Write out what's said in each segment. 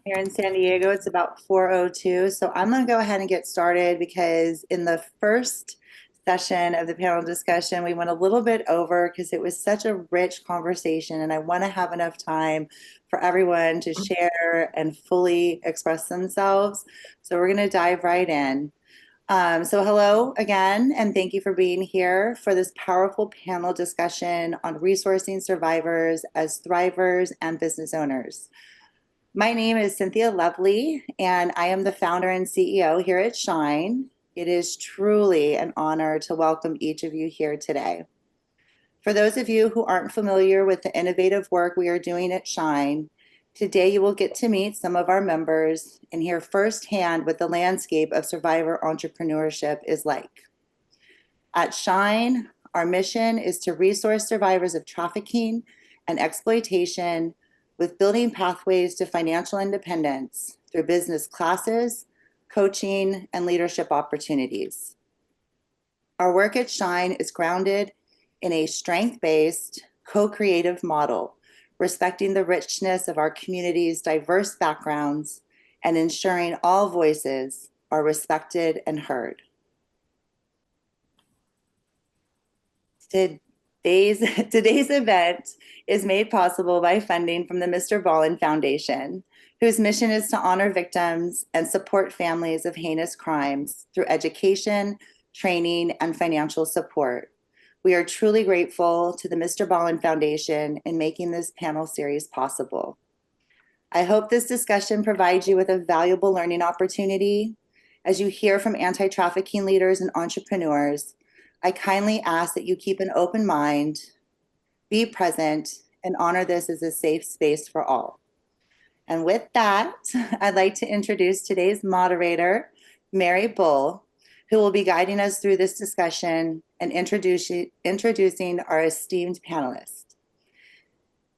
Here in San Diego, it's about 4:02. So I'm going to go ahead and get started because in the first session of the panel discussion, we went a little bit over because it was such a rich conversation, and I want to have enough time for everyone to share and fully express themselves. So we're going to dive right in. So hello again, and thank you for being here for this powerful panel discussion on resourcing survivors as thrivers and business owners. My name is Cynthia Lovely, and I am the founder and CEO here at Shine. It is truly an honor to welcome each of you here today. For those of you who aren't familiar with the innovative work we are doing at Shine, today you will get to meet some of our members and hear firsthand what the landscape of survivor entrepreneurship is like. At Shine, our mission is to resource survivors of trafficking and exploitation with building pathways to financial independence through business classes, coaching, and leadership opportunities. Our work at Shine is grounded in a strength-based, co-creative model, respecting the richness of our community's diverse backgrounds and ensuring all voices are respected and heard. Today's event is made possible by funding from the Mr. Ballin Foundation, whose mission is to honor victims and support families of heinous crimes through education, training, and financial support. We are truly grateful to the Mr. Ballin Foundation in making this panel series possible. I hope this discussion provides you with a valuable learning opportunity. As you hear from anti-trafficking leaders and entrepreneurs, I kindly ask that you keep an open mind, be present, and honor this as a safe space for all. And with that, I'd like to introduce today's moderator, Mary Bull, who will be guiding us through this discussion and introducing our esteemed panelists.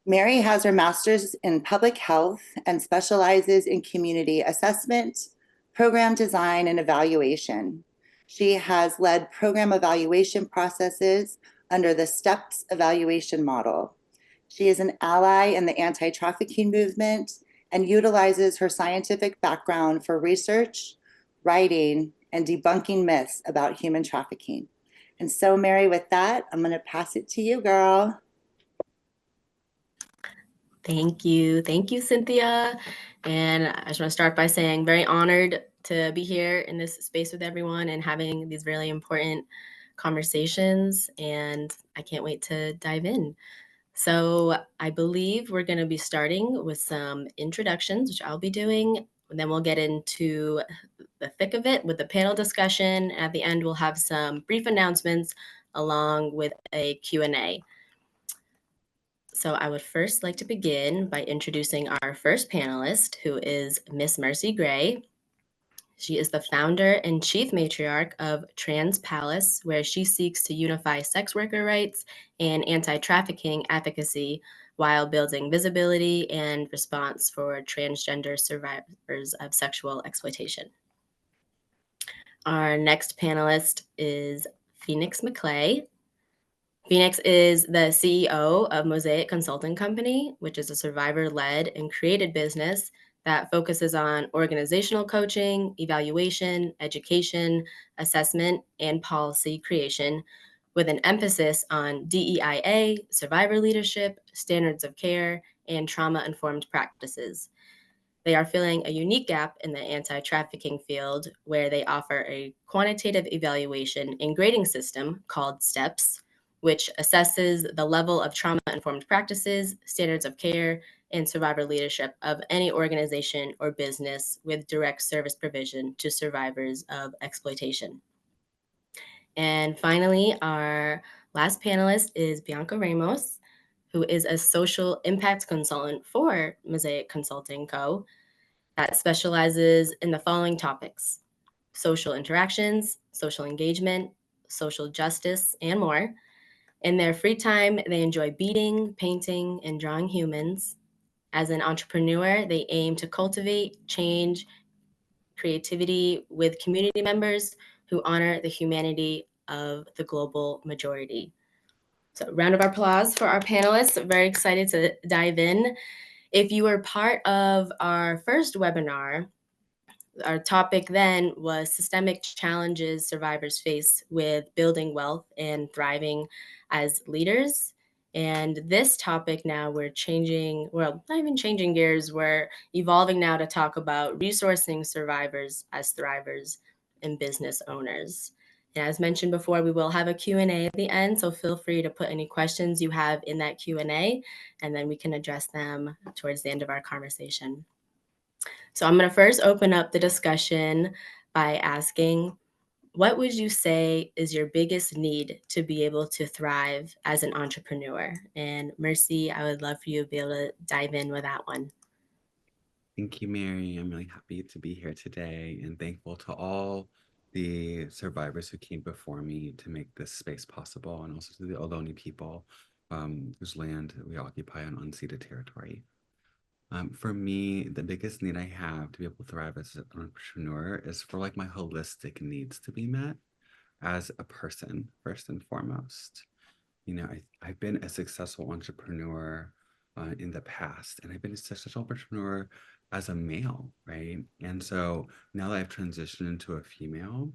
Mary has her master's in public health and specializes in community assessment, program design, and evaluation. She has led program evaluation processes under the STEPS evaluation model. She is an ally in the anti-trafficking movement and utilizes her scientific background for research, writing, and debunking myths about human trafficking. And so, Mary, with that, I'm going to pass it to you, girl. Thank you. Thank you, Cynthia. And I just want to start by saying very honored to be here in this space with everyone and having these really important conversations. And I can't wait to dive in. So I believe we're going to be starting with some introductions, which I'll be doing. And then we'll get into the thick of it with the panel discussion. At the end, we'll have some brief announcements along with a Q&A. So I would first like to begin by introducing our first panelist, who is Miss Mercy Gray. She is the founder and chief matriarch of Trans Palace, where she seeks to unify sex worker rights and anti-trafficking advocacy while building visibility and response for transgender survivors of sexual exploitation. Our next panelist is Phoenix McClay. Phoenix is the CEO of Mosaic Consulting Company, which is a survivor-led and created business that focuses on organizational coaching, evaluation, education, assessment, and policy creation, with an emphasis on DEIA, survivor leadership, standards of care, and trauma-informed practices. They are filling a unique gap in the anti-trafficking field where they offer a quantitative evaluation and grading system called STEPS, which assesses the level of trauma-informed practices, standards of care, and survivor leadership of any organization or business with direct service provision to survivors of exploitation. And finally, our last panelist is Bianca Ramos, who is a social impact consultant for Mosaic Consulting Co. that specializes in the following topics: social interactions, social engagement, social justice, and more. In their free time, they enjoy beading, painting, and drawing humans. As an entrepreneur, they aim to cultivate change, creativity with community members who honor the humanity of the global majority. So, round of applause for our panelists. Very excited to dive in. If you were part of our first webinar, our topic then was systemic challenges survivors face with building wealth and thriving as leaders. And this topic now we're changing, well, not even changing gears, we're evolving now to talk about resourcing survivors as thrivers and business owners. And as mentioned before, we will have a Q&A at the end, so feel free to put any questions you have in that Q&A, and then we can address them towards the end of our conversation. So I'm going to first open up the discussion by asking, what would you say is your biggest need to be able to thrive as an entrepreneur? And Mercy, I would love for you to be able to dive in with that one. Thank you, Mary. I'm really happy to be here today and thankful to all the survivors who came before me to make this space possible, and also to the Ohlone people whose land we occupy on unceded territory. For me, the biggest need I have to be able to thrive as an entrepreneur is for like my holistic needs to be met as a person, first and foremost. You know, I've been a successful entrepreneur in the past, and I've been a successful entrepreneur as a male, right? And so now that I've transitioned into a female,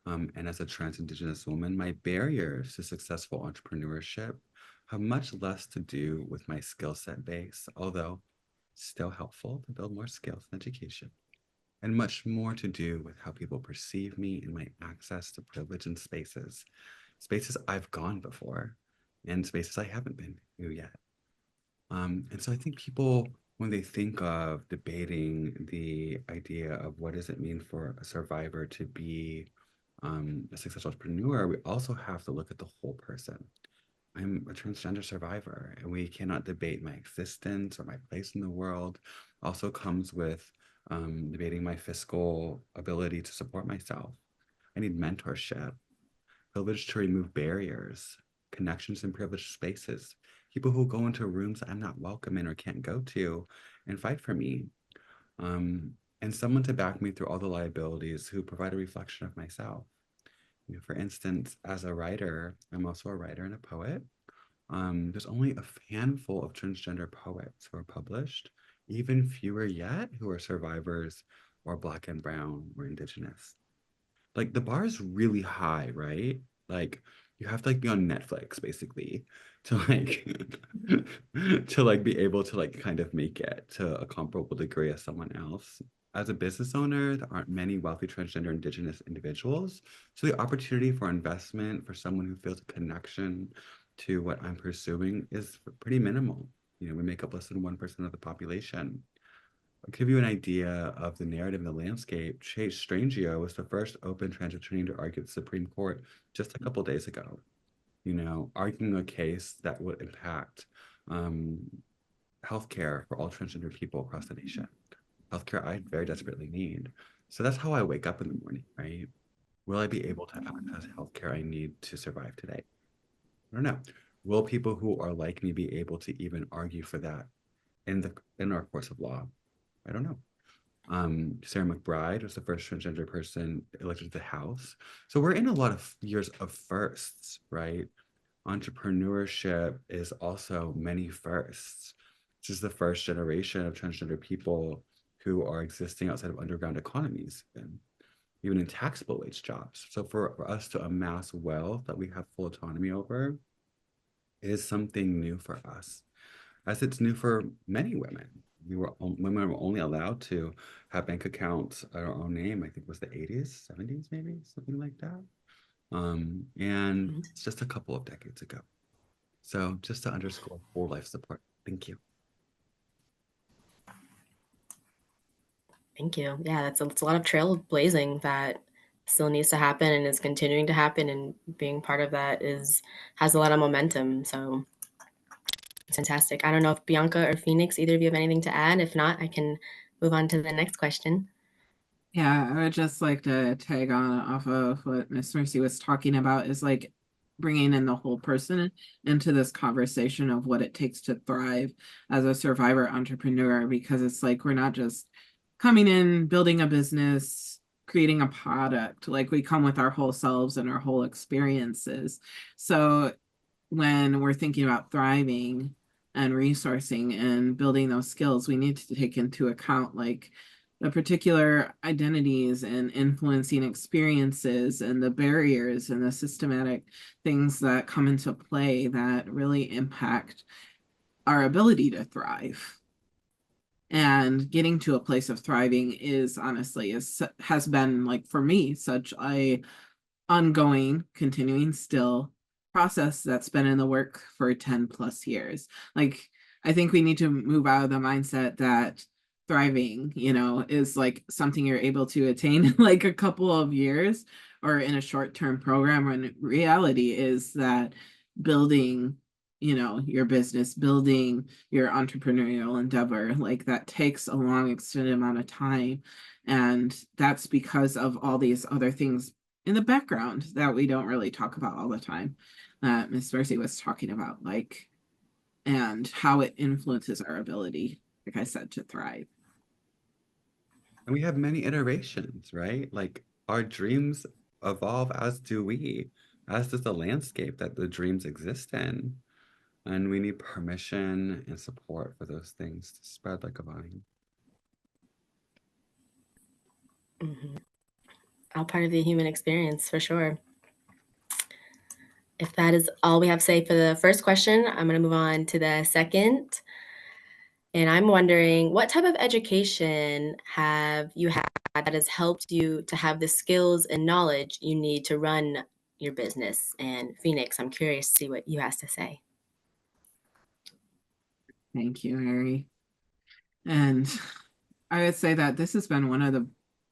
and as a trans Indigenous woman, my barriers to successful entrepreneurship have much less to do with my skill set base, although still helpful to build more skills and education, and much more to do with how people perceive me and my access to privilege and spaces I've gone before and spaces I haven't been to yet. And so I think people, when they think of debating the idea of what does it mean for a survivor to be a successful entrepreneur, we also have to look at the whole person. I'm a transgender survivor, and we cannot debate my existence or my place in the world. Also comes with debating my fiscal ability to support myself. I need mentorship, privilege to remove barriers, connections in privileged spaces, people who go into rooms I'm not welcome in or can't go to and fight for me, and someone to back me through all the liabilities who provide a reflection of myself. You know, for instance, as a writer, I'm also a writer and a poet. There's only a handful of transgender poets who are published, even fewer yet who are survivors or Black and Brown or Indigenous. Like the bar is really high, right? Like you have to like be on Netflix basically to like to like be able to like kind of make it to a comparable degree as someone else. As a business owner, there aren't many wealthy transgender Indigenous individuals. So the opportunity for investment for someone who feels a connection to what I'm pursuing is pretty minimal. You know, we make up less than 1% of the population. I'll give you an idea of the narrative and the landscape. Chase Strangio was the first open trans attorney to argue at the Supreme Court just a couple days ago, you know, arguing a case that would impact healthcare for all transgender people across the nation. Healthcare I very desperately need. So that's how I wake up in the morning, right? Will I be able to access healthcare I need to survive today? I don't know. Will people who are like me be able to even argue for that in our course of law? I don't know. Sarah McBride was the first transgender person elected to the House. So we're in a lot of years of firsts, right? Entrepreneurship is also many firsts. This is the first generation of transgender people who are existing outside of underground economies and even in taxable wage jobs. So for us to amass wealth that we have full autonomy over is something new for us, as it's new for many women. Women were only allowed to have bank accounts at our own name. I think it was the 80s, 70s, maybe something like that. And it's just a couple of decades ago. So just to underscore full life support. Thank you. Thank you. Yeah, that's a lot of trailblazing that still needs to happen and is continuing to happen, and being part of that has a lot of momentum. So it's fantastic. I don't know if Bianca or Phoenix, either of you have anything to add. If not, I can move on to the next question. Yeah, I would just like to tag on off of what Miss Mercy was talking about, is like bringing in the whole person into this conversation of what it takes to thrive as a survivor entrepreneur, because it's like we're not just coming in, building a business, creating a product. Like we come with our whole selves and our whole experiences. So when we're thinking about thriving, and resourcing and building those skills, we need to take into account like the particular identities and influencing experiences and the barriers and the systematic things that come into play that really impact our ability to thrive. And getting to a place of thriving is honestly has been, like, for me, such a ongoing, continuing still process that's been in the work for 10 plus years. Like, I think we need to move out of the mindset that thriving, is like something you're able to attain in like a couple of years or in a short-term program. And reality is that building, your business, building your entrepreneurial endeavor, like that takes a long extended amount of time. And that's because of all these other things in the background that we don't really talk about all the time, that Miss Mercy was talking about, like, and how it influences our ability, like I said, to thrive. And we have many iterations, right? Like our dreams evolve, as do we, as does the landscape that the dreams exist in. And we need permission and support for those things to spread like a vine. All part of the human experience, for sure. If that is all we have to say for the first question, I'm going to move on to the second. And I'm wondering, what type of education have you had that has helped you to have the skills and knowledge you need to run your business? And Phoenix, I'm curious to see what you has to say. Thank you, Harry. And I would say that this has been one of the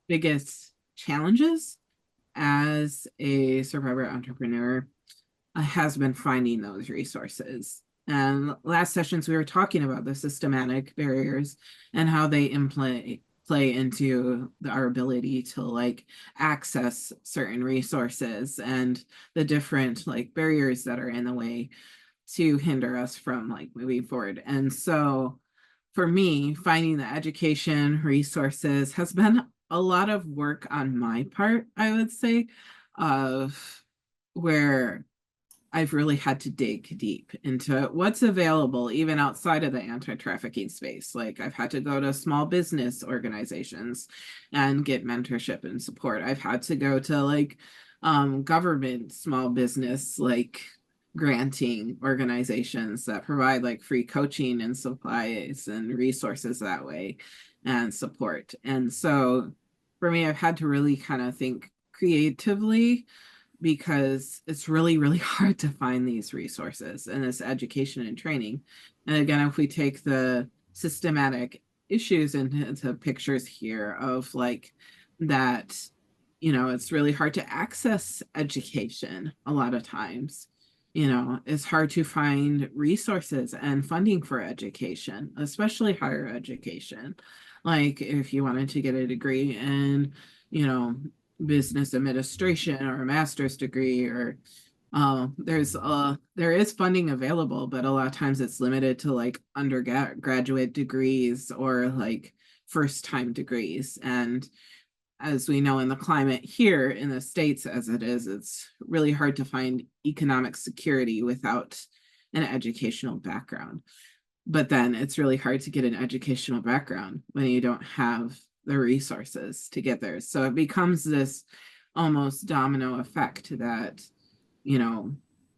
biggest challenges as a survivor entrepreneur, has been finding those resources. And last sessions, we were talking about the systematic barriers and how they play into our ability to like access certain resources and the different like barriers that are in the way to hinder us from like moving forward. And so for me, finding the education resources has been a lot of work on my part, I would say, of where I've really had to dig deep into what's available, even outside of the anti-trafficking space. Like I've had to go to small business organizations and get mentorship and support. I've had to go to like government small business, like granting organizations that provide like free coaching and supplies and resources that way and support. And so for me, I've had to really kind of think creatively, because it's really, really hard to find these resources and this education and training. And again, if we take the systematic issues into pictures here of like that, it's really hard to access education a lot of times. It's hard to find resources and funding for education, especially higher education. Like if you wanted to get a degree in, business administration or a master's degree, or there is funding available, but a lot of times it's limited to like undergraduate degrees or like first time degrees. And as we know, in the climate here in the States as it is, it's really hard to find economic security without an educational background. But then it's really hard to get an educational background when you don't have the resources to get there. So it becomes this almost domino effect that,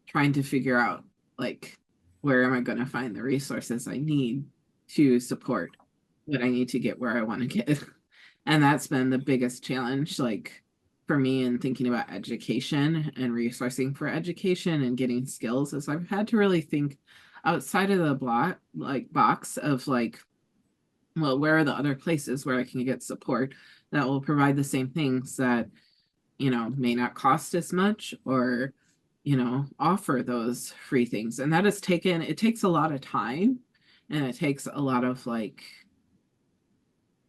trying to figure out like, where am I going to find the resources I need to support what I need to get where I want to get. And that's been the biggest challenge, like for me in thinking about education and resourcing for education and getting skills, is I've had to really think outside of the box of like, well, where are the other places where I can get support that will provide the same things that, may not cost as much or, offer those free things. And that it takes a lot of time, and it takes a lot of like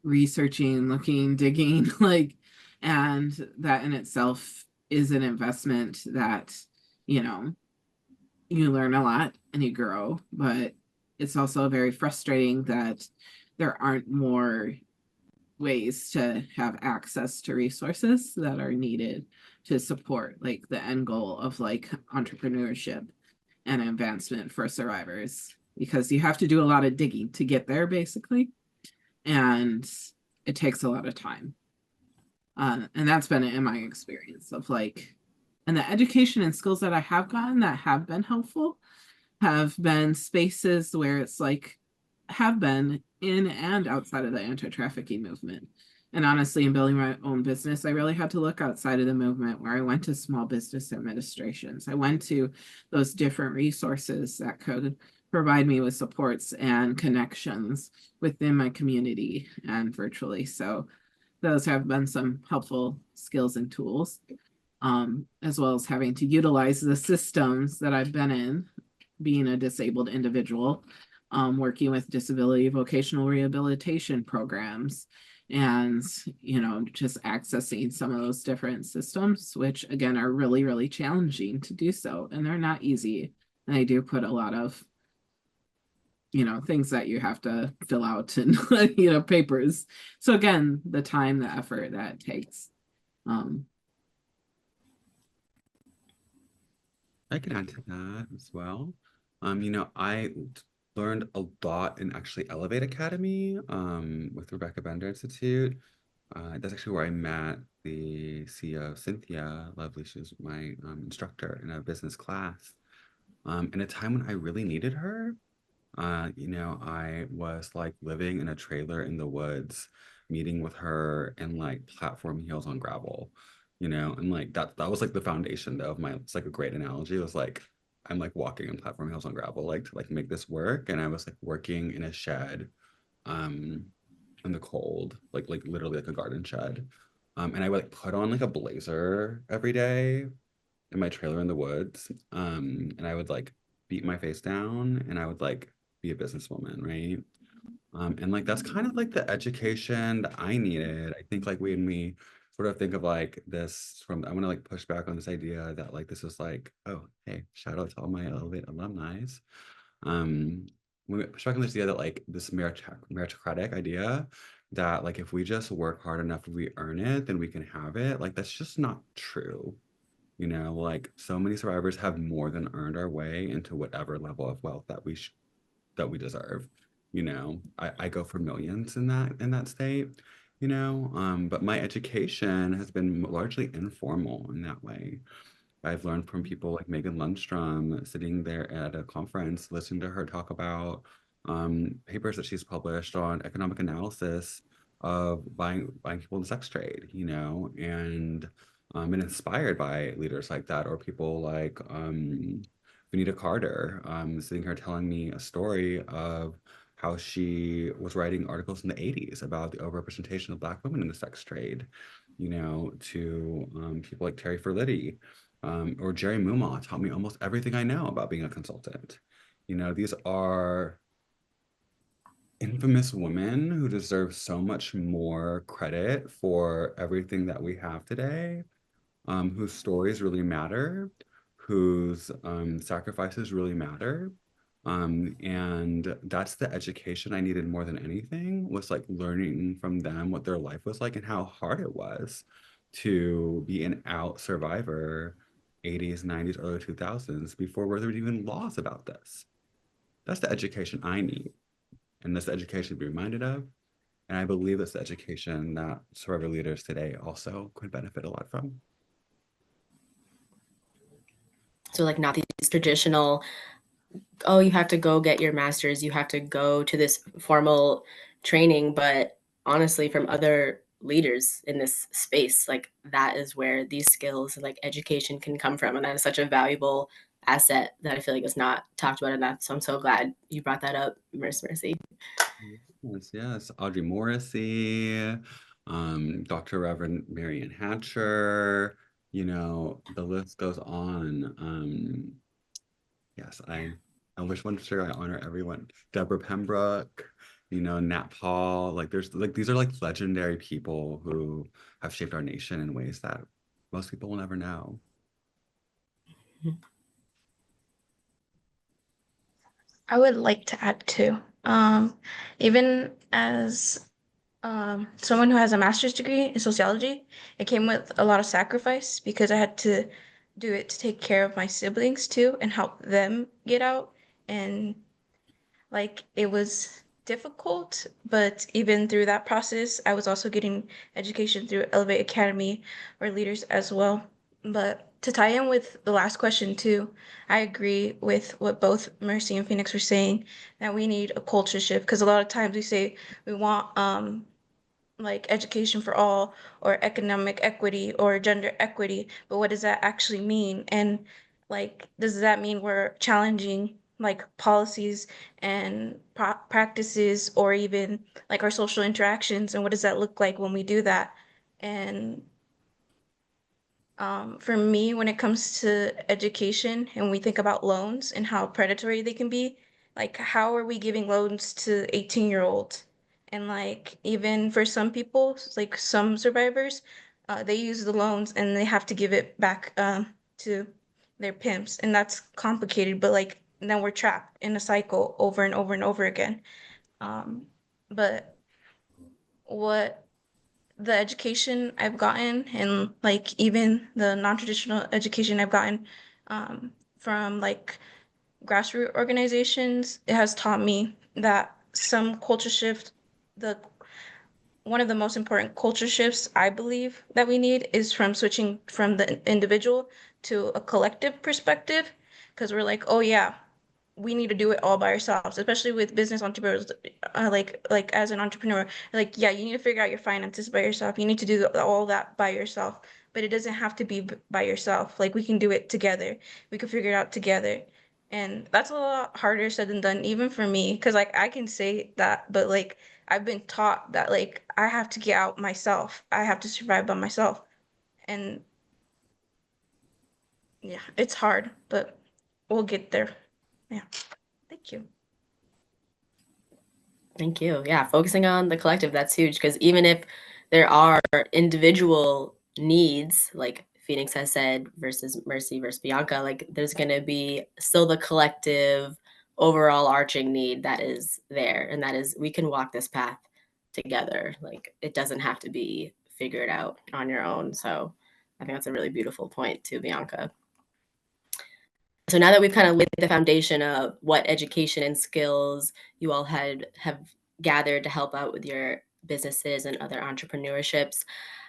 researching, looking, digging, like, and that in itself is an investment that, you learn a lot and you grow, but it's also very frustrating that there aren't more ways to have access to resources that are needed to support like the end goal of like entrepreneurship and advancement for survivors because you have to do a lot of digging to get there, basically. And it takes a lot of time. And that's been in my experience of like, and the education and skills that I have gotten that have been helpful have been spaces where it's like, have been in and outside of the anti-trafficking movement. And honestly, in building my own business, I really had to look outside of the movement, where I went to small business administrations. I went to those different resources that could provide me with supports and connections within my community and virtually. So those have been some helpful skills and tools, as well as having to utilize the systems that I've been in, being a disabled individual, working with disability vocational rehabilitation programs, and just accessing some of those different systems, which again are really, really challenging to do so, and they're not easy. And they do put a lot of things that you have to fill out and papers. So again, the time, the effort that it takes. I can add to that as well. I learned a lot in actually Elevate Academy with Rebecca Bender Institute. That's actually where I met the CEO, Cynthia Lovely. She was my instructor in a business class. In a time when I really needed her. I was like living in a trailer in the woods, meeting with her in like platform heels on gravel, and like that was like the foundation though of my, it's like a great analogy. It was like I'm like walking in platform heels on gravel, like to like make this work. And I was like working in a shed, um, in the cold, like literally like a garden shed. And I would like put on like a blazer every day in my trailer in the woods. And I would like beat my face down and I would like be a businesswoman, right? And like that's kind of like the education that I needed. I think like when we sort of think of like this from, I want to like push back on this idea that like this is like, oh, hey, shout out to all my Elevate alumni. When we push back on this idea that like this meritocratic idea that like if we just work hard enough, if we earn it, then we can have it. Like that's just not true. Like so many survivors have more than earned our way into whatever level of wealth that we deserve. I go for millions in that state, but my education has been largely informal in that way. I've learned from people like Megan Lundstrom, sitting there at a conference, listening to her talk about papers that she's published on economic analysis of buying people in the sex trade, and been inspired by leaders like that, or people like Vanita Carter, sitting here telling me a story of how she was writing articles in the 80s about the overrepresentation of Black women in the sex trade, to people like Terry Ferlitti, or Jerry Mumaw taught me almost everything I know about being a consultant. These are infamous women who deserve so much more credit for everything that we have today, whose stories really matter, whose sacrifices really matter. And that's the education I needed more than anything, was like learning from them what their life was like and how hard it was to be an out survivor 80s, 90s, early 2000s before there were even laws about this. That's the education I need. And that's the education to be reminded of. And I believe that's the education that survivor leaders today also could benefit a lot from. So like not these traditional, oh, you have to go get your master's, you have to go to this formal training, but honestly from other leaders in this space, like that is where these skills and like education can come from. And that is such a valuable asset that I feel like is not talked about enough. So I'm so glad you brought that up, Miss Mercy. Yes. Audrey Morrissey, Dr. Reverend Marian Hatcher, the list goes on. Yes, I wish one sure I honor everyone. Deborah Pembroke, Nat Paul, like there's like these are like legendary people who have shaped our nation in ways that most people will never know. I would like to add too. Even as someone who has a master's degree in sociology, it came with a lot of sacrifice because I had to do it to take care of my siblings too and help them get out and like it was difficult, but even through that process, I was also getting education through Elevate Academy or leaders as well. But to tie in with the last question too, I agree with what both Mercy and Phoenix were saying, that we need a culture shift, because a lot of times we say we want like education for all or economic equity or gender equity, but what does that actually mean? And like, does that mean we're challenging like policies and practices or even like our social interactions? And what does that look like when we do that? And for me, when it comes to education and we think about loans and how predatory they can be, like how are we giving loans to 18-year-olds? And like even for some people, like some survivors, they use the loans and they have to give it back to their pimps, and that's complicated. But like then we're trapped in a cycle over and over and over again. Um, but what the education I've gotten and like even the non-traditional education I've gotten from like grassroots organizations, it has taught me that some culture shift, the one of the most important culture shifts I believe that we need is from switching from the individual to a collective perspective, because we're like, oh yeah, we need to do it all by ourselves, especially with business entrepreneurs. Like as an entrepreneur, like yeah, you need to figure out your finances by yourself. You need to do all that by yourself, but it doesn't have to be by yourself. Like we can do it together. We can figure it out together. And that's a lot harder said than done, even for me, because like I can say that, but like I've been taught that like I have to get out myself. I have to survive by myself. And yeah, it's hard, but we'll get there. Yeah. Thank you. Thank you. Yeah, focusing on the collective, that's huge, because even if there are individual needs, like Phoenix has said, versus Mercy versus Bianca, like there's going to be still the collective overall arching need that is there. And that is, we can walk this path together. Like it doesn't have to be figured out on your own. So I think that's a really beautiful point too, Bianca. So now that we've kind of laid the foundation of what education and skills you all have gathered to help out with your businesses and other entrepreneurships,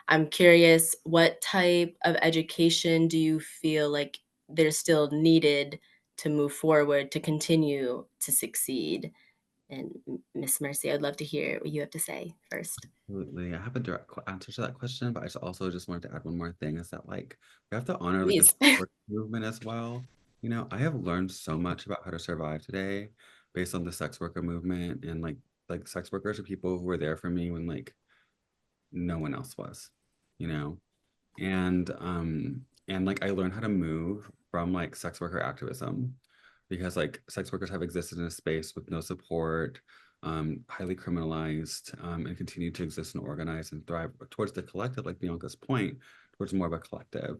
I'm curious, what type of education do you feel like there's still needed to move forward to continue to succeed? And Miss Mercy, I'd love to hear what you have to say first. Absolutely. I have a direct answer to that question, but I also just wanted to add one more thing is that like we have to honor like the Please. sex work movement as well. You know, I have learned so much about how to survive today based on the sex worker movement and like sex workers are people who were there for me when like no one else was, you know. And like I learned how to move from like sex worker activism because like sex workers have existed in a space with no support, highly criminalized, and continue to exist and organize and thrive towards the collective, like Bianca's point, towards more of a collective,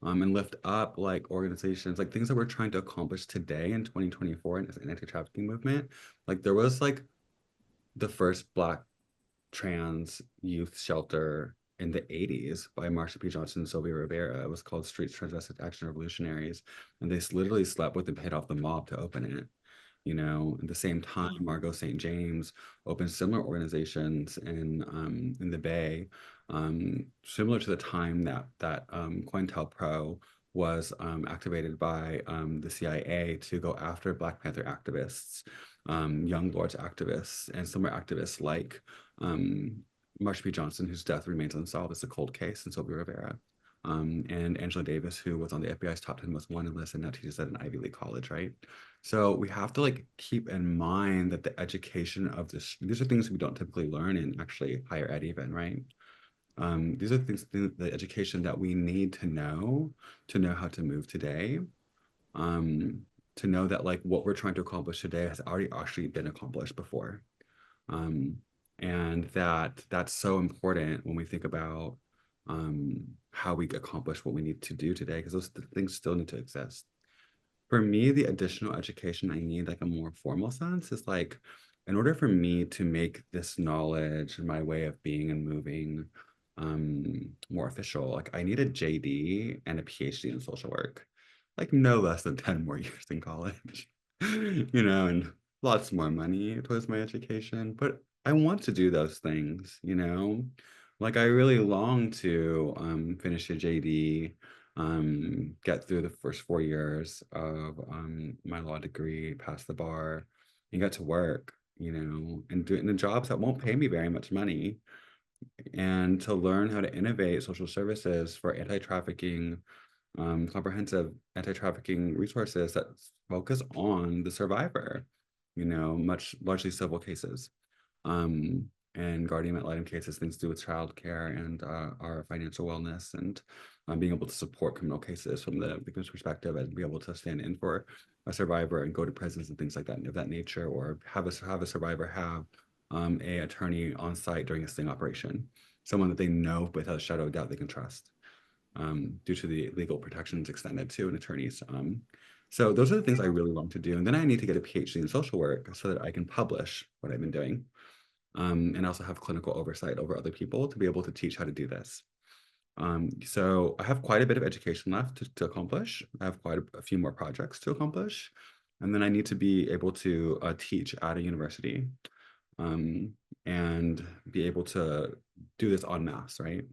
and lift up like organizations, like things that we're trying to accomplish today in 2024 in an anti-trafficking movement. Like there was like the first Black trans youth shelter in the 80s by Marsha P. Johnson and Sylvia Rivera. It was called Streets Transvestite Action Revolutionaries. And they literally slept with and paid off the mob to open it. You know, at the same time, Margot St. James opened similar organizations in the Bay, similar to the time that COINTELPRO was activated by the CIA to go after Black Panther activists, Young Lords activists, and similar activists like Marsha P. Johnson, whose death remains unsolved. It's a cold case, and Sylvia Rivera. And Angela Davis, who was on the FBI's top 10 most wanted list and now teaches at an Ivy League college, right? So we have to like keep in mind that the education of these are things we don't typically learn in actually higher ed even, right? These are things, the education that we need to know how to move today. To know that like what we're trying to accomplish today has already actually been accomplished before. And that's so important when we think about how we accomplish what we need to do today, because those things still need to exist. For me, the additional education I need, like a more formal sense, is like, in order for me to make this knowledge and my way of being and moving more official, like I need a JD and a PhD in social work, like no less than 10 more years in college, you know, and lots more money towards my education, but I want to do those things, Like I really long to finish a JD, get through the first 4 years of my law degree, pass the bar, and get to work, and do it in the jobs that won't pay me very much money, and to learn how to innovate social services for anti-trafficking, comprehensive anti-trafficking resources that focus on the survivor, much largely civil cases, and guardian ad litem cases, things to do with childcare and our financial wellness, and being able to support criminal cases from the victim's perspective, and be able to stand in for a survivor and go to prisons and things like that of that nature, or have a survivor have a attorney on site during a sting operation, someone that they know without a shadow of doubt they can trust, due to the legal protections extended to an attorneys. So those are the things I really want to do. And then I need to get a PhD in social work so that I can publish what I've been doing, and also have clinical oversight over other people to be able to teach how to do this. So I have quite a bit of education left to accomplish. I have quite a few more projects to accomplish. And then I need to be able to teach at a university, and be able to do this en masse, right?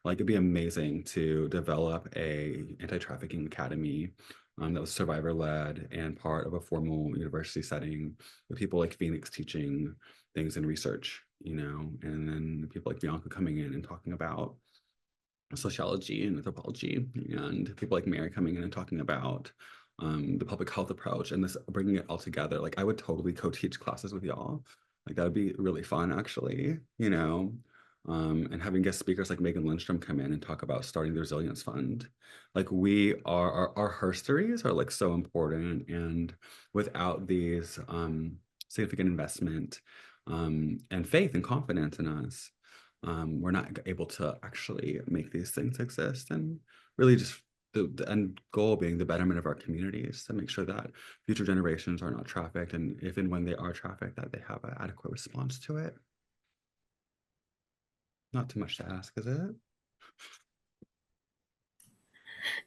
Like it'd be amazing to develop a anti-trafficking academy that was survivor-led and part of a formal university setting, with people like Phoenix teaching things in research, and then people like Bianca coming in and talking about sociology and anthropology, and people like Mary coming in and talking about the public health approach, and this bringing it all together. Like I would totally co-teach classes with y'all. Like that would be really fun, actually, and having guest speakers like Megan Lindstrom come in and talk about starting the Resilience Fund. Like our herstories are like so important, and without these significant investment and faith and confidence in us, we're not able to actually make these things exist, and really just the end goal being the betterment of our communities, to make sure that future generations are not trafficked, and if and when they are trafficked, that they have an adequate response to it. Not too much to ask, is it?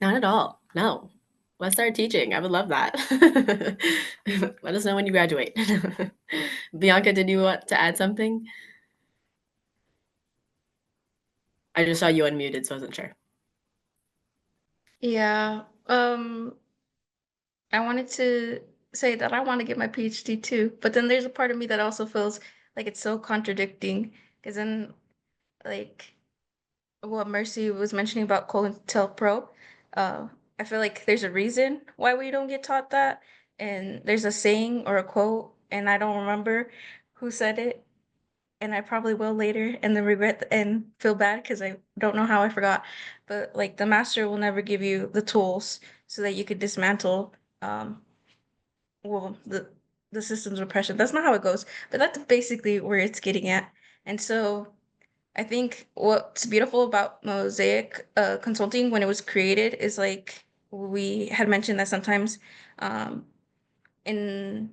Not at all. No. Let's start teaching. I would love that. Let us know when you graduate. Bianca, did you want to add something? I just saw you unmuted, so I wasn't sure. Yeah. I wanted to say that I want to get my PhD too, but then there's a part of me that also feels like it's so contradicting, because then like what Mercy was mentioning about COINTELPRO, uh, I feel like there's a reason why we don't get taught that, and there's a saying or a quote, and I don't remember who said it, and I probably will later, and then regret and feel bad because I don't know how I forgot. But like the master will never give you the tools so that you could dismantle um well the system's repression. That's not how it goes, but that's basically where it's getting at. And so I think what's beautiful about Mosaic Consulting when it was created is like we had mentioned that sometimes um in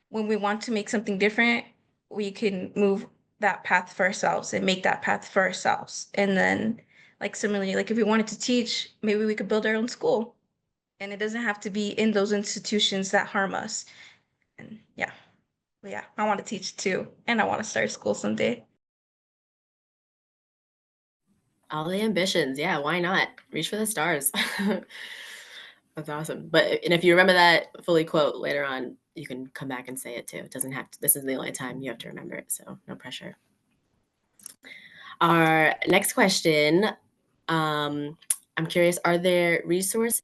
when we want to make something different, we can move that path for ourselves and make that path for ourselves. And then, like, similarly, like if we wanted to teach, maybe we could build our own school. And it doesn't have to be in those institutions that harm us. And yeah, but yeah, I want to teach too. And I want to start school someday. All the ambitions. Yeah, why not? Reach for the stars. That's awesome. And if you remember that fully quote later on, you can come back and say it too. It doesn't have to, this is the only time you have to remember it. So no pressure. Our next question, I'm curious, are there resources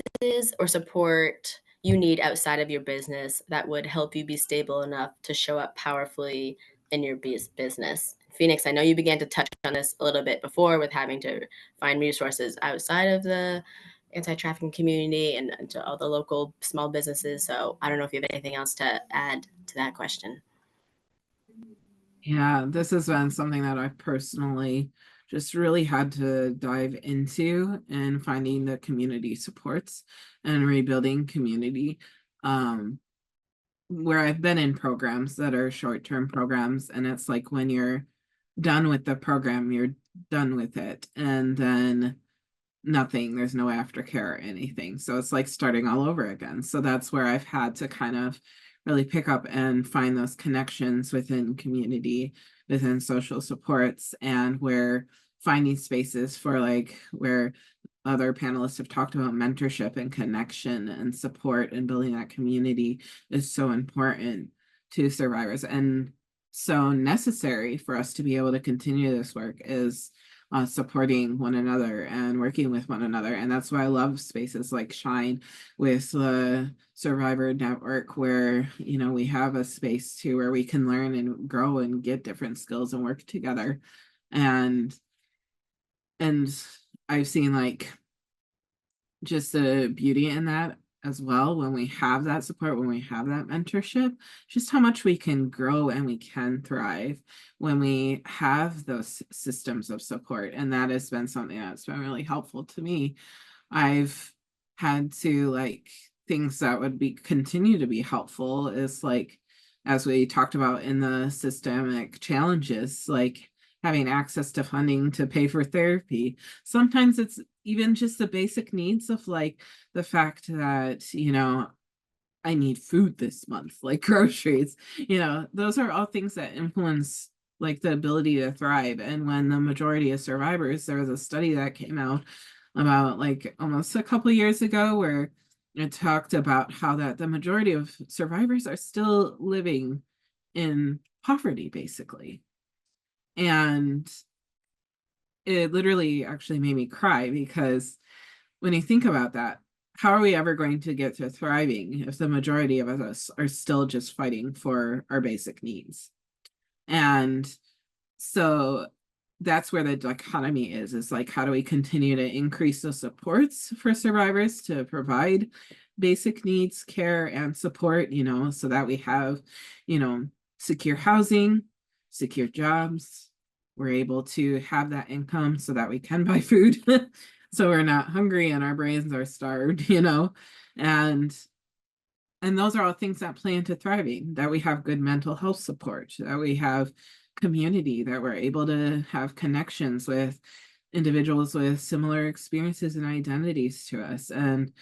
or support you need outside of your business that would help you be stable enough to show up powerfully in your business? Phoenix, I know you began to touch on this a little bit before with having to find resources outside of the anti-trafficking community and to all the local small businesses. So I don't know if you have anything else to add to that question. Yeah, this has been something that I've personally just really had to dive into, and finding the community supports and rebuilding community. Where I've been in programs that are short-term programs, and it's like when you're done with the program, you're done with it, and then nothing, there's no aftercare or anything. So it's like starting all over again. So that's where I've had to kind of really pick up and find those connections within community, within social supports, and where finding spaces for like where other panelists have talked about mentorship and connection and support and building that community is so important to survivors and so necessary for us to be able to continue this work is supporting one another and working with one another. And that's why I love spaces like Shine with the Survivor Network, where, you know, we have a space to where we can learn and grow and get different skills and work together. And I've seen like just the beauty in that as well when we have that support, when we have that mentorship, just how much we can grow and we can thrive when we have those systems of support. And that has been something that's been really helpful to me. I've had to like things that would be continue to be helpful is like, as we talked about in the systemic challenges, like having access to funding to pay for therapy. Sometimes it's even just the basic needs of like the fact that, you know, I need food this month, like groceries, you know, those are all things that influence like the ability to thrive. And when the majority of survivors, there was a study that came out about like almost a couple years ago where it talked about how that the majority of survivors are still living in poverty, basically. And it literally actually made me cry because when you think about that, how are we ever going to get to thriving if the majority of us are still just fighting for our basic needs? And so that's where the dichotomy is like, how do we continue to increase the supports for survivors to provide basic needs, care, and support, you know, so that we have, you know, secure housing, secure jobs, we're able to have that income so that we can buy food. So we're not hungry and our brains are starved, you know, and those are all things that play into thriving, that we have good mental health support, that we have community, that we're able to have connections with individuals with similar experiences and identities to us. And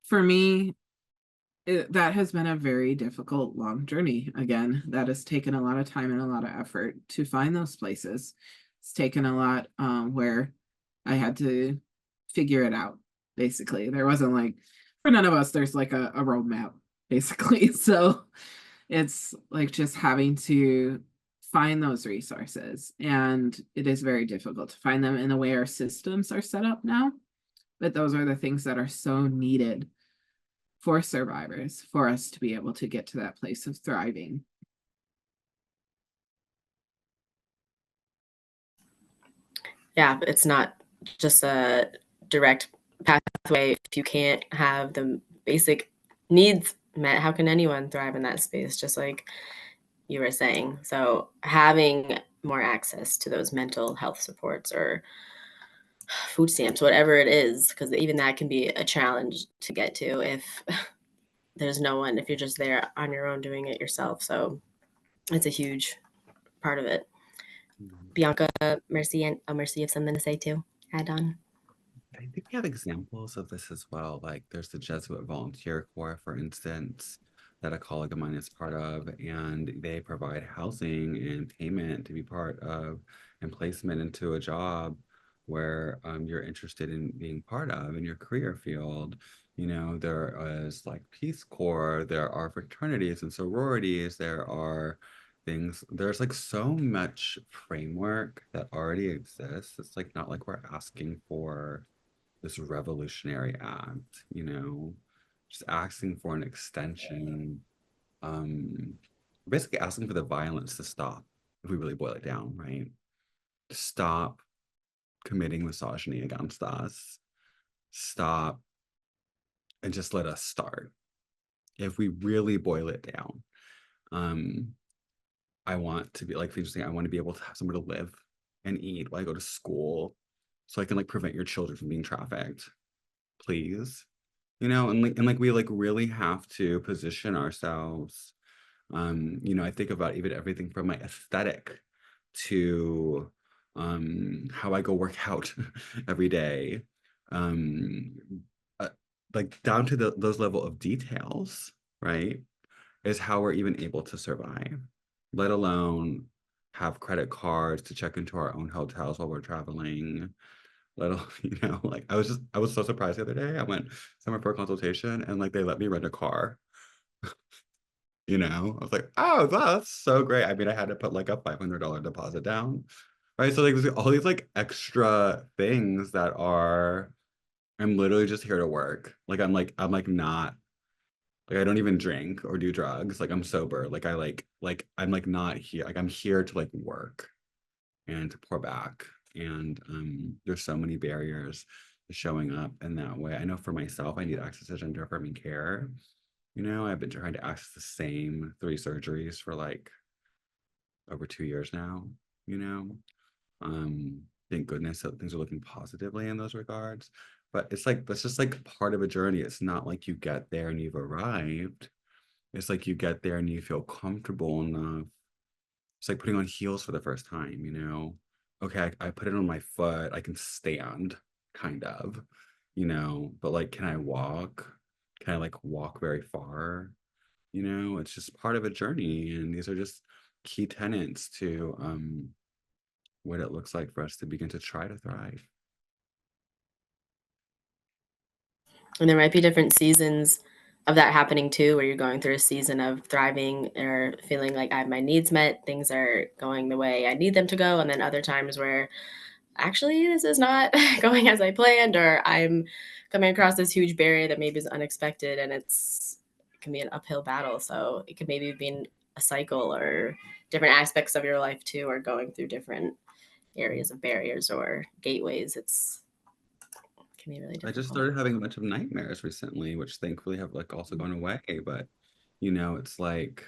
for me, that has been a very difficult, long journey. Again, that has taken a lot of time and a lot of effort to find those places. It's taken a lot where I had to figure it out, basically. There wasn't like, for none of us, there's like a roadmap, basically. So it's like just having to find those resources. And it is very difficult to find them in the way our systems are set up now. But those are the things that are so needed for survivors, for us to be able to get to that place of thriving. Yeah, but it's not just a direct pathway. If you can't have the basic needs met, how can anyone thrive in that space? Just like you were saying. So having more access to those mental health supports or food stamps, whatever it is, because even that can be a challenge to get to if there's no one, if you're just there on your own doing it yourself. So it's a huge part of it. Bianca, Mercy, and Mercy have something to say too. Add on. I think we have examples of this as well. Like there's the Jesuit Volunteer Corps, for instance, that a colleague of mine is part of, and they provide housing and payment to be part of and placement into a job where you're interested in being part of in your career field. You know, there is like Peace Corps, there are fraternities and sororities, there are things, there's like so much framework that already exists. It's like not like we're asking for this revolutionary act, you know, just asking for an extension, basically asking for the violence to stop, if we really boil it down, right? Stop committing misogyny against us, stop, and just let us start. If we really boil it down, I want to be like things saying, I want to be able to have somewhere to live and eat while I go to school, so I can like prevent your children from being trafficked, please. You know, and like we like really have to position ourselves. You know, I think about even everything from my aesthetic to how I go work out every day. Uh, like down to those level of details, right? is how we're even able to survive, let alone have credit cards to check into our own hotels while we're traveling. Let alone, like I was so surprised the other day. I went somewhere for a consultation and like they let me rent a car. I was like, oh, that's so great. I mean, I had to put like a $500 deposit down. Right. So like there's all these like extra things that are I'm literally just here to work. Like I'm like not like I don't even drink or do drugs. Like I'm sober. Like I like I'm like not here. Like I'm here to like work and to pour back. And there's so many barriers to showing up in that way. I know for myself, I need access to gender affirming care. I've been trying to access the same 3 surgeries for like over 2 years now, you know. Thank goodness that things are looking positively in those regards. But it's like that's just like part of a journey. It's not like you get there and you've arrived. It's like you get there and you feel comfortable enough. It's like putting on heels for the first time. Okay, I put it on my foot, I can stand, kind of, but like, can I walk? Can I like walk very far? It's just part of a journey. And these are just key tenets to what it looks like for us to begin to try to thrive. And there might be different seasons of that happening too, where you're going through a season of thriving or feeling like I have my needs met, things are going the way I need them to go. And then other times where actually this is not going as I planned, or I'm coming across this huge barrier that maybe is unexpected and it can be an uphill battle. So it could maybe be a cycle, or different aspects of your life too, or going through different areas of barriers or gateways. It can be really I difficult. just started having a bunch of nightmares recently, which thankfully have like also gone away. But it's like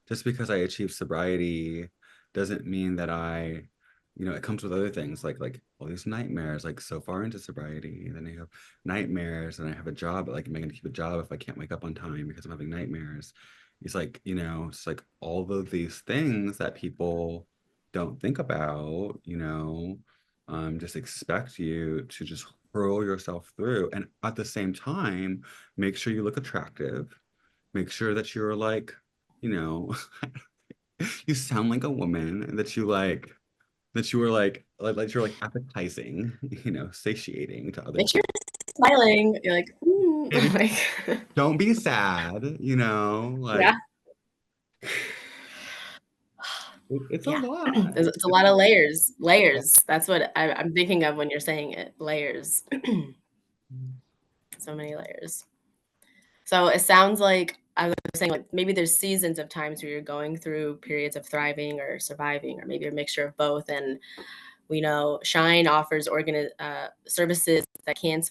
just because I achieve sobriety doesn't mean that it comes with other things like all these nightmares, like so far into sobriety. And then I have nightmares and I have a job, but like am I gonna keep a job if I can't wake up on time because I'm having nightmares? It's like, it's like all of these things that people don't think about, just expect you to just hurl yourself through. And at the same time, make sure you look attractive. Make sure that you're like, you know, you sound like a woman, and that you were like you're like appetizing, satiating to other Make sure people. you're smiling. You're like, And like don't be sad, like yeah, it's a yeah. lot. It's a lot of layers. Layers. That's what I'm thinking of when you're saying it. Layers. So many layers. So it sounds like I was saying, like maybe there's seasons of times where you're going through periods of thriving or surviving, or maybe a mixture of both. And we know Shine offers services that can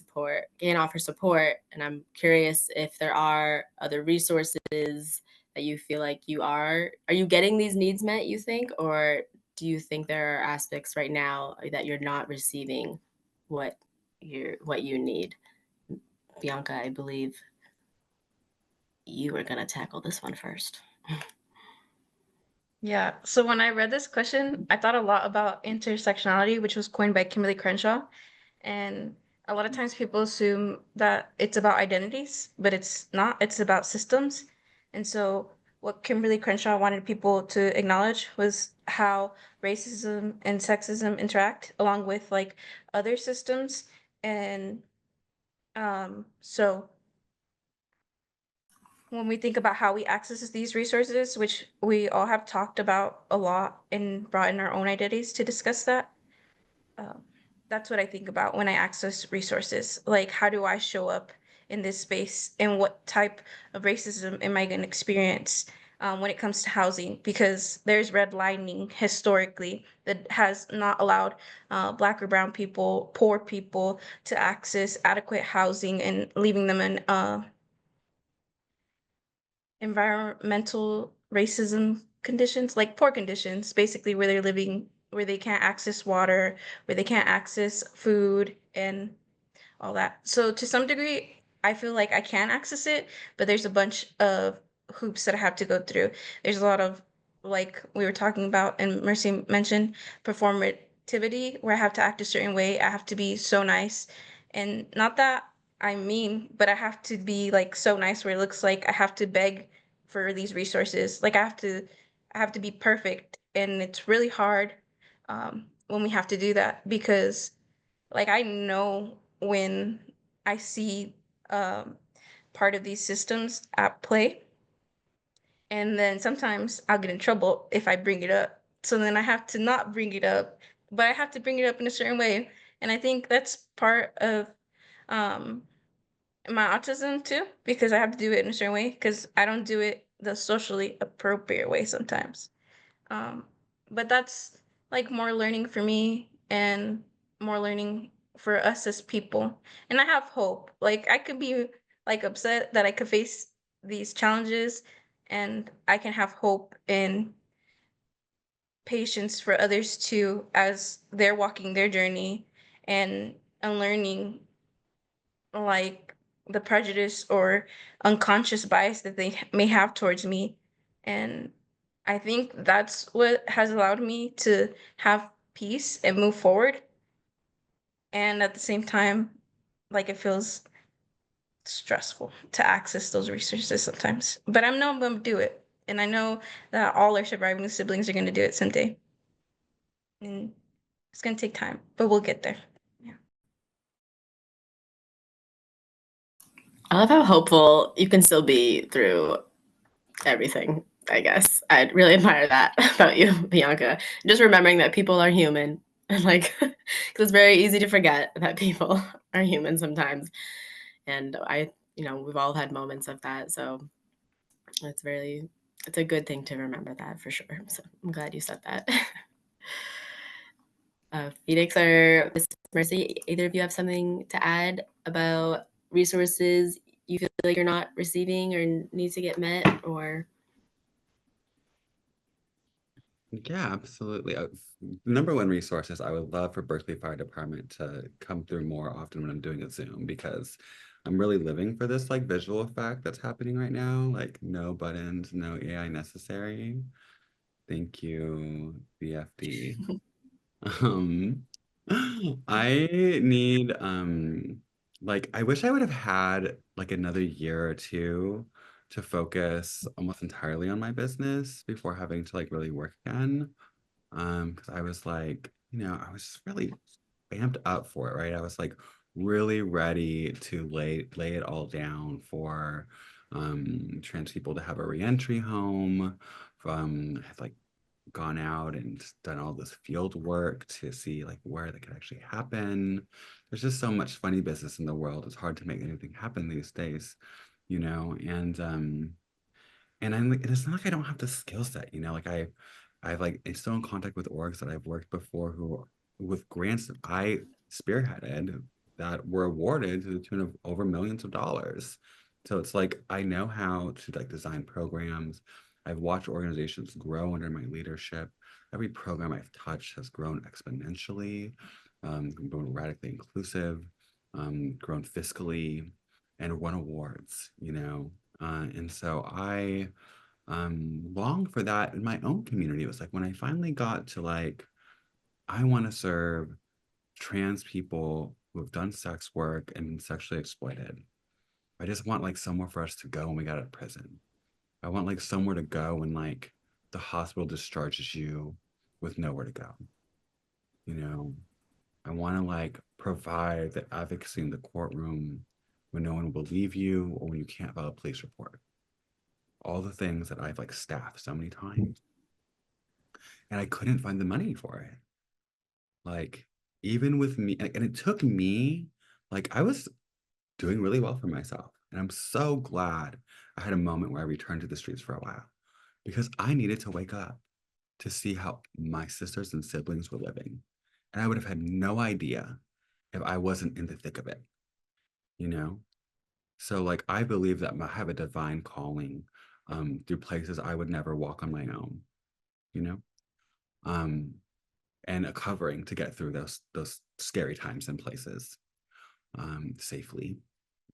offer support. And I'm curious if there are other resources that you feel like are you getting these needs met, you think, or do you think there are aspects right now that you're not receiving what you need? Bianca, I believe you were going to tackle this one first. Yeah, so when I read this question, I thought a lot about intersectionality, which was coined by Kimberly Crenshaw. And a lot of times people assume that it's about identities, but it's not, it's about systems. And so what Kimberly Crenshaw wanted people to acknowledge was how racism and sexism interact along with like other systems. And so when we think about how we access these resources, which we all have talked about a lot and brought in our own identities to discuss that, um, that's what I think about when I access resources. Like, how do I show up in this space, and what type of racism am I going to experience when it comes to housing? Because there's redlining historically that has not allowed Black or Brown people, poor people, to access adequate housing and leaving them in environmental racism conditions, like poor conditions, basically where they're living, where they can't access water, where they can't access food and all that. So to some degree, I feel like I can access it, but there's a bunch of hoops that I have to go through. There's a lot of, like we were talking about and Mercy mentioned, performativity, where I have to act a certain way. I have to be so nice. And not that I'm mean, but I have to be like so nice where it looks like I have to beg for these resources. Like I have to be perfect, and it's really hard when we have to do that because like I know when I see um, part of these systems at play, and then sometimes I'll get in trouble if I bring it up. So then I have to not bring it up, but I have to bring it up in a certain way. And I think that's part of um, my autism too, because I have to do it in a certain way because I don't do it the socially appropriate way sometimes. Um, but that's like more learning for me and more learning for us as people. And I have hope. Like I could be like upset that I could face these challenges, and I can have hope and patience for others too as they're walking their journey and learning like the prejudice or unconscious bias that they may have towards me. And I think that's what has allowed me to have peace and move forward. And at the same time, like it feels stressful to access those resources sometimes. But I know I'm going to do it. And I know that all our surviving siblings are going to do it someday. And it's going to take time, but we'll get there. Yeah. I love how hopeful you can still be through everything, I guess. I really admire that about you, Bianca. Just remembering that people are human. And like, because it's very easy to forget that people are human sometimes. And we've all had moments of that. So it's a good thing to remember that for sure. So I'm glad you said that. Phoenix or Miss Mercy, either of you have something to add about resources you feel like you're not receiving or need to get met, or? Yeah, absolutely. Number one resources, I would love for Berkeley Fire Department to come through more often when I'm doing a Zoom, because I'm really living for this like visual effect that's happening right now. Like no buttons, no AI necessary. Thank you, BFD. Um, I need like I wish I would have had like another year or two to focus almost entirely on my business before having to like really work again. Because I was like, I was just really amped up for it, right? I was like really ready to lay it all down for trans people to have a reentry home. Had like gone out and done all this field work to see like where that could actually happen. There's just so much funny business in the world. It's hard to make anything happen these days, and I'm like, it's not like I don't have the skill set, like I've like I'm still in contact with orgs that I've worked before who with grants that I spearheaded that were awarded to the tune of over millions of dollars. So it's like I know how to like design programs. I've watched organizations grow under my leadership. Every program I've touched has grown exponentially, grown radically inclusive, grown fiscally, and won awards. And so I long for that in my own community. It was like when I finally got to like, I want to serve trans people who have done sex work and been sexually exploited. I just want like somewhere for us to go when we got out of prison. I want like somewhere to go when like the hospital discharges you with nowhere to go. You know, I want to like provide the advocacy in the courtroom when no one will believe you or when you can't file a police report. All the things that I've like staffed so many times. And I couldn't find the money for it. Like, even with me, and it took me, like, I was doing really well for myself. And I'm so glad I had a moment where I returned to the streets for a while because I needed to wake up to see how my sisters and siblings were living. And I would have had no idea if I wasn't in the thick of it, you know? So, like, I believe that I have a divine calling through places I would never walk on my own, you know? Um, and a covering to get through those scary times and places safely.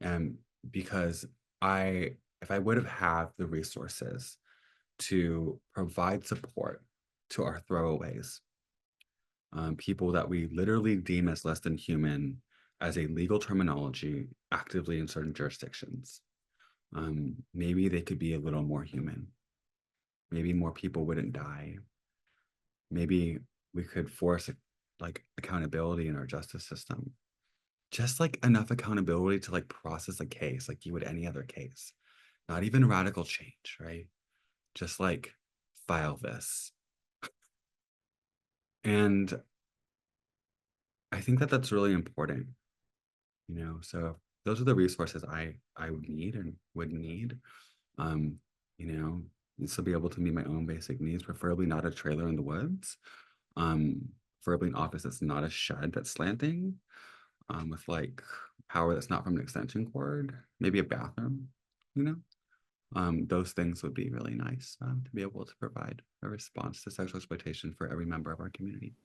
And because if I would have had the resources to provide support to our throwaways, people that we literally deem as less than human as a legal terminology actively in certain jurisdictions, maybe they could be a little more human. Maybe more people wouldn't die. Maybe we could force like accountability in our justice system. Just like enough accountability to like process a case like you would any other case. Not even radical change, right? Just like file this. And I think that that's really important, so those are the resources I would need and would need. Um, to be able to meet my own basic needs, preferably not a trailer in the woods. Um, Preferably an office that's not a shed that's slanting, with like power that's not from an extension cord, maybe a bathroom, you know. Those things would be really nice, to be able to provide a response to sexual exploitation for every member of our community.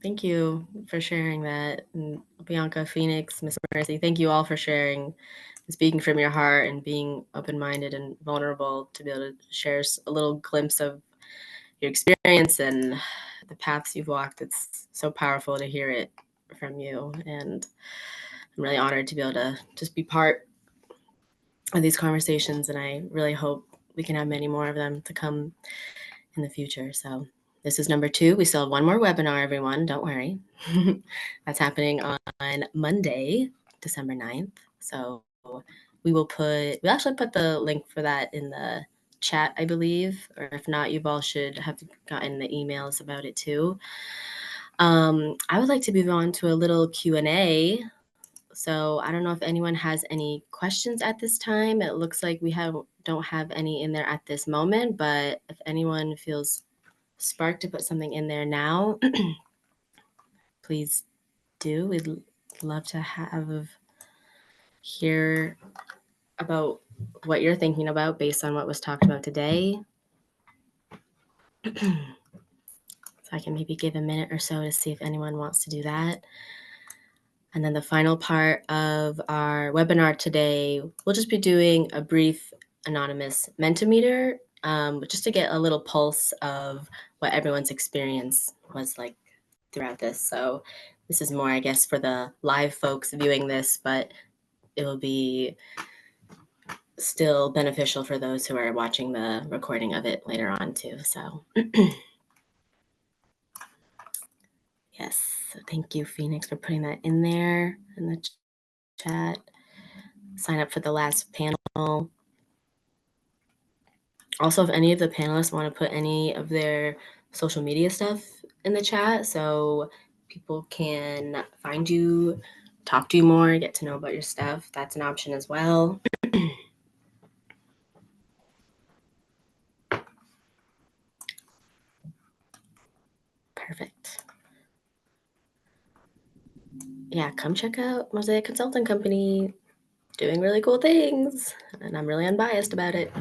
Thank you for sharing that. And Bianca, Phoenix, Miss Mercy, thank you all for sharing and speaking from your heart and being open-minded and vulnerable to be able to share a little glimpse of your experience and the paths you've walked. It's so powerful to hear it from you. And I'm really honored to be able to just be part of these conversations. And I really hope we can have many more of them to come in the future. So this is number 2. We still have one more webinar, everyone. Don't worry. That's happening on Monday, December 9th. So we actually put the link for that in the chat, I believe, or if not, you all should have gotten the emails about it too. I would like to move on to a little Q&A. So I don't know if anyone has any questions at this time. It looks like we don't have any in there at this moment, but if anyone feels sparked to put something in there now, please do. We'd love to hear about what you're thinking about based on what was talked about today. So I can maybe give a minute or so to see if anyone wants to do that. And then the final part of our webinar today, we'll just be doing a brief anonymous Mentimeter, just to get a little pulse of what everyone's experience was like throughout this. So this is more, I guess, for the live folks viewing this, but it will be still beneficial for those who are watching the recording of it later on too. So yes, so thank you, Phoenix, for putting that in there in the chat. Sign up for the last panel. Also, if any of the panelists want to put any of their social media stuff in the chat so people can find you, talk to you more, get to know about your stuff, that's an option as well. Perfect. Yeah, come check out Mosaic Consulting Company, doing really cool things, and I'm really unbiased about it.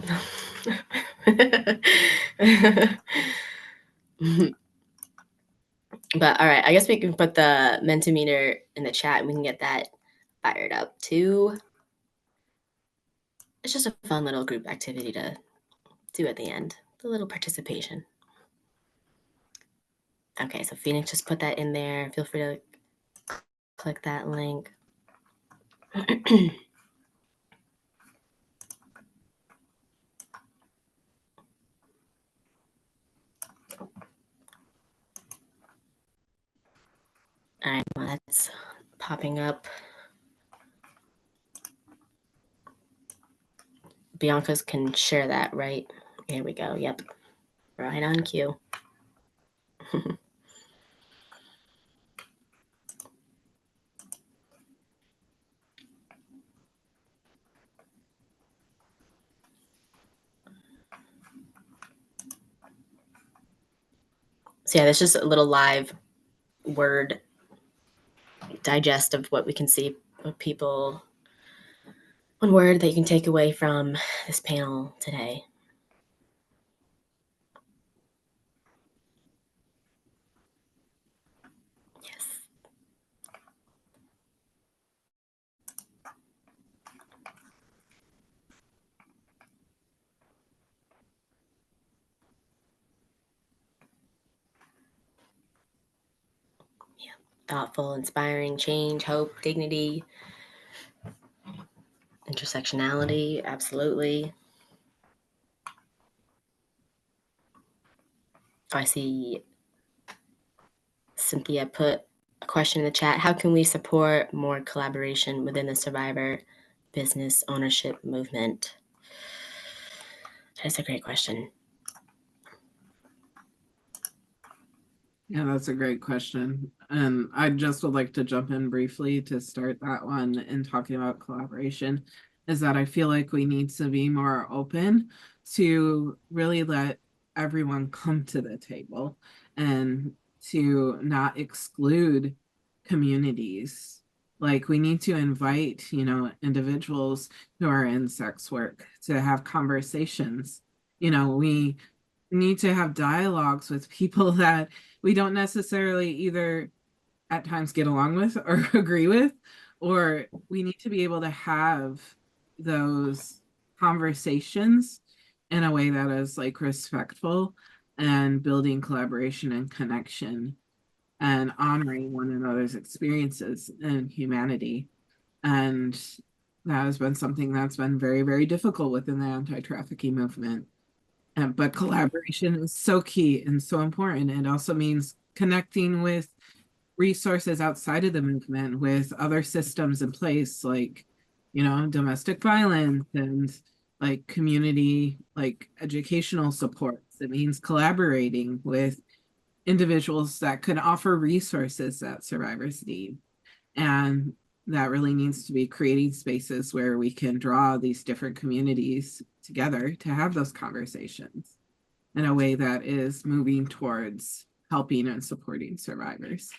But all right, I guess we can put the Mentimeter in the chat and we can get that fired up too. It's just a fun little group activity to do at the end, the little participation. Okay, so Phoenix just put that in there. Feel free to click that link. All right, well, that's popping up. Bianca's can share that, right? Here we go. Yep. Right on cue. So yeah, that's just a little live word digest of what we can see with people. One word that you can take away from this panel today. Yes. Yeah. Thoughtful, inspiring, change, hope, dignity. Intersectionality, absolutely. I see Cynthia put a question in the chat. How can we support more collaboration within the survivor business ownership movement? That's a great question. Yeah, that's a great question. And I just would like to jump in briefly to start that one in talking about collaboration, is that I feel like we need to be more open to really let everyone come to the table and to not exclude communities. Like we need to invite, individuals who are in sex work to have conversations. We need to have dialogues with people that we don't necessarily either at times get along with or agree with, or we need to be able to have those conversations in a way that is like respectful and building collaboration and connection and honoring one another's experiences and humanity. And that has been something that's been very, very difficult within the anti-trafficking movement. But collaboration is so key and so important. It also means connecting with resources outside of the movement, with other systems in place, like, domestic violence and like community, like educational supports. It means collaborating with individuals that could offer resources that survivors need. And that really needs to be creating spaces where we can draw these different communities together to have those conversations in a way that is moving towards helping and supporting survivors.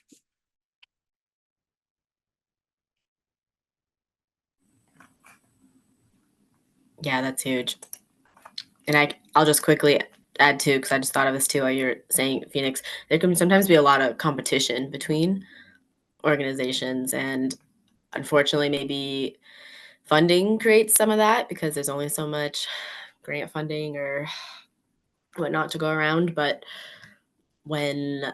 Yeah, that's huge. And I'll just quickly add too, because I just thought of this too while you're saying Phoenix. There can sometimes be a lot of competition between organizations, and unfortunately, maybe funding creates some of that because there's only so much grant funding or whatnot to go around. But when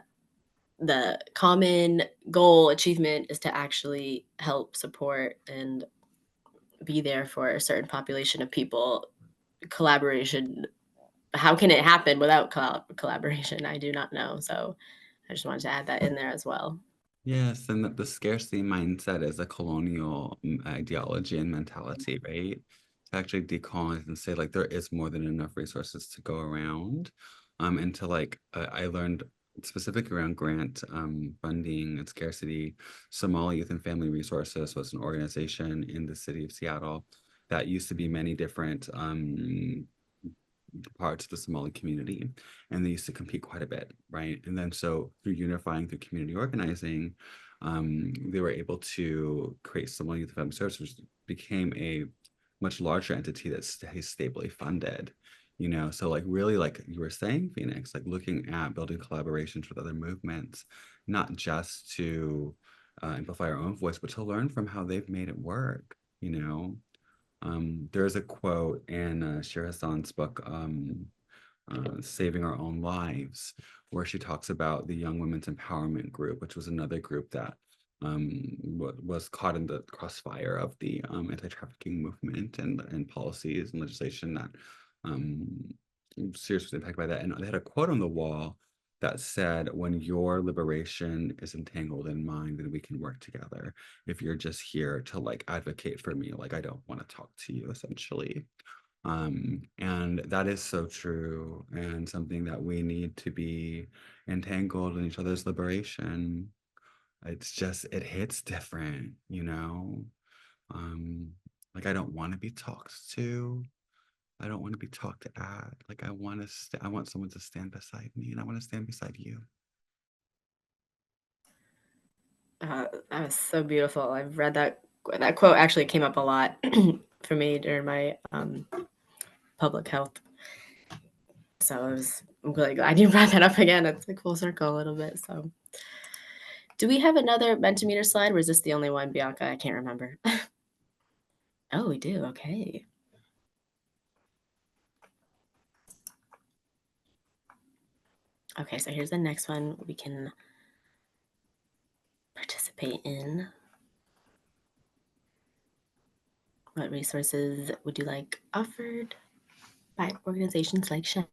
the common goal achievement is to actually help support and be there for a certain population of people, collaboration, how can it happen without collaboration? I do not know. So I just wanted to add that in there as well. Yes, and that the scarcity mindset is a colonial ideology and mentality, right? To actually decolonize and say like there is more than enough resources to go around. And to like I learned specifically around grant funding and scarcity. Somali Youth and Family Resources was an organization in the city of Seattle that used to be many different parts of the Somali community, and they used to compete quite a bit, right? And then so through unifying through community organizing, they were able to create Somali Youth Family Services, which became a much larger entity that stays stably funded. So like really like you were saying, Phoenix, like looking at building collaborations with other movements, not just to amplify our own voice, but to learn from how they've made it work, there's a quote in Shira Hassan's book, Saving Our Own Lives, where she talks about the Young Women's Empowerment Group, which was another group that was caught in the crossfire of the anti-trafficking movement and policies and legislation that seriously impacted by that. And they had a quote on the wall that said, when your liberation is entangled in mine, then we can work together. If you're just here to like advocate for me, like I don't want to talk to you, essentially. And that is so true, and something that we need to be entangled in each other's liberation. It's just, it hits different, like I don't want to be talked to. I don't want to be talked at. Like I want to, I want someone to stand beside me, and I want to stand beside you. That was so beautiful. I've read that quote actually came up a lot for me during my public health. So I'm really glad you brought that up again. It's like full circle a little bit. So do we have another Mentimeter slide, or is this the only one, Bianca? I can't remember. Oh, we do. Okay. Okay, so here's the next one we can participate in. What resources would you like offered by organizations like Shine?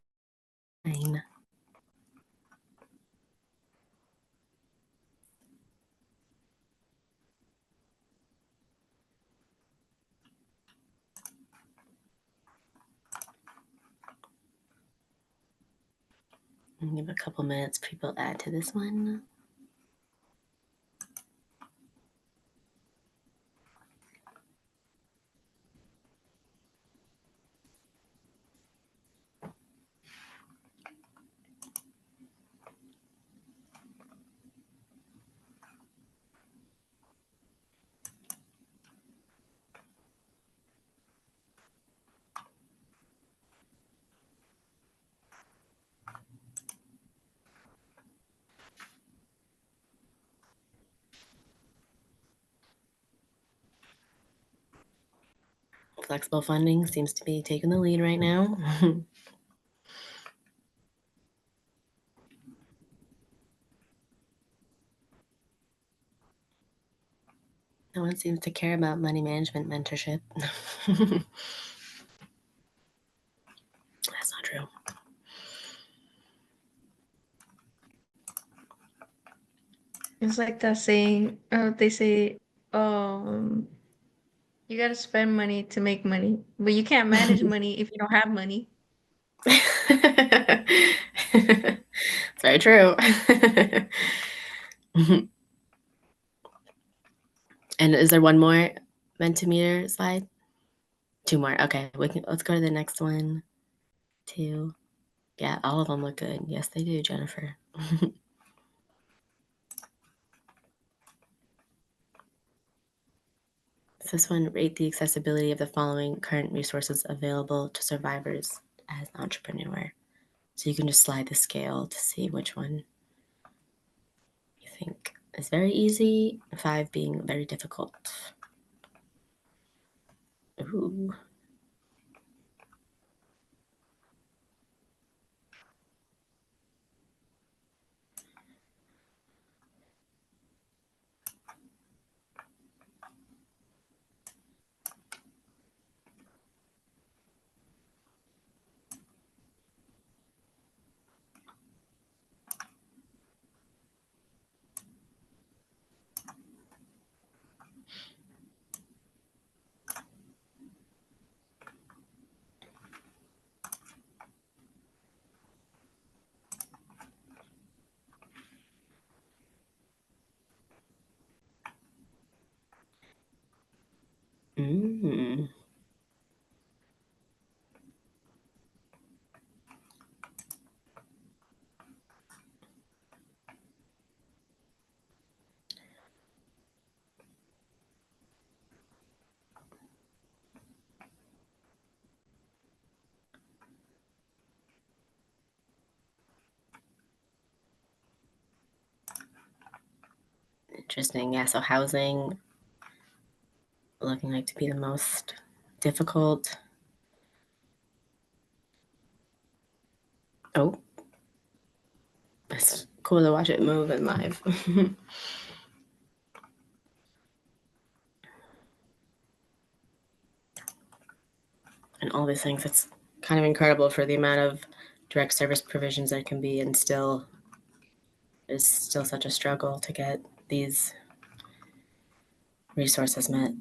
Give a couple minutes, people add to this one. Flexible funding seems to be taking the lead right now. No one seems to care about money management mentorship. That's not true. It's like that saying, they say, um, you gotta spend money to make money, but you can't manage money if you don't have money. It's very true. And is there one more Mentimeter slide? Two more. Okay, let's go to the next one. Two. Yeah, all of them look good. Yes, they do, Jennifer. So this one, rate the accessibility of the following current resources available to survivors as an entrepreneur. So you can just slide the scale to see which one you think is very easy, 5 being very difficult. Ooh. Mm. Interesting. Yeah, so housing looking like to be the most difficult. Oh, it's cool to watch it move in live. And all these things, it's kind of incredible for the amount of direct service provisions there can be, and still is still such a struggle to get these resources met.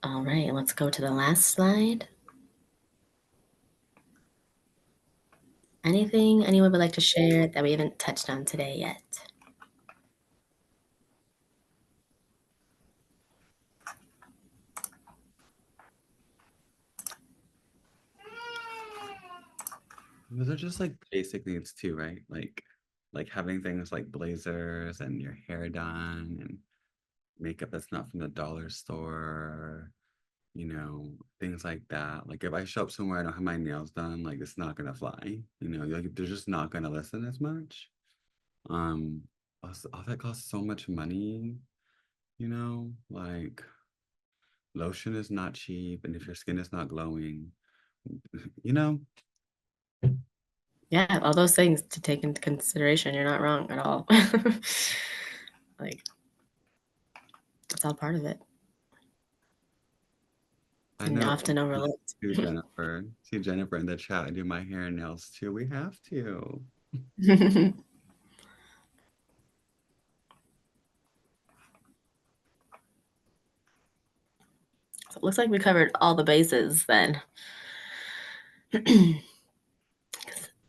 All right, let's go to the last slide. Anything anyone would like to share that we haven't touched on today yet? Those are just like basic needs too, right? Like having things like blazers and your hair done and makeup that's not from the dollar store, things like that. Like if I show up somewhere I don't have my nails done, like it's not gonna fly. Like they're just not gonna listen as much. Um, all that costs so much money, like lotion is not cheap, and if your skin is not glowing, you know, Yeah, all those things to take into consideration. You're not wrong at all. Like, it's all part of it. I And know. often overlooked. To Jennifer, in the chat, I do my hair and nails too. We have to. So it looks like we covered all the bases then. 'Cause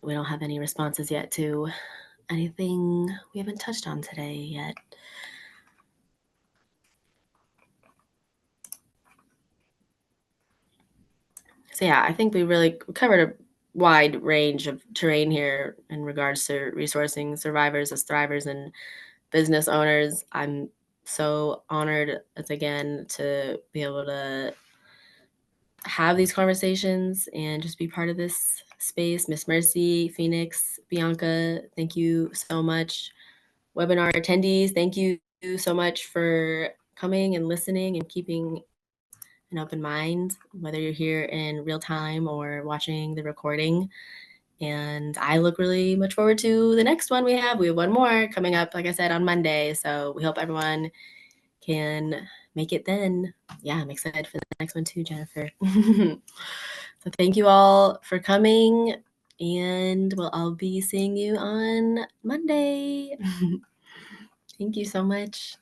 we don't have any responses yet to anything we haven't touched on today yet. So yeah, I think we really covered a wide range of terrain here in regards to resourcing survivors as thrivers and business owners. I'm so honored again to be able to have these conversations and just be part of this space. Miss Mercy, Phoenix, Bianca, thank you so much. Webinar attendees, thank you so much for coming and listening and keeping an open mind, whether you're here in real time or watching the recording. And I look really much forward to the next one we have. We have one more coming up, like I said, on Monday. So we hope everyone can make it then. Yeah, I'm excited for the next one too, Jennifer. So thank you all for coming, and we'll all be seeing you on Monday. Thank you so much.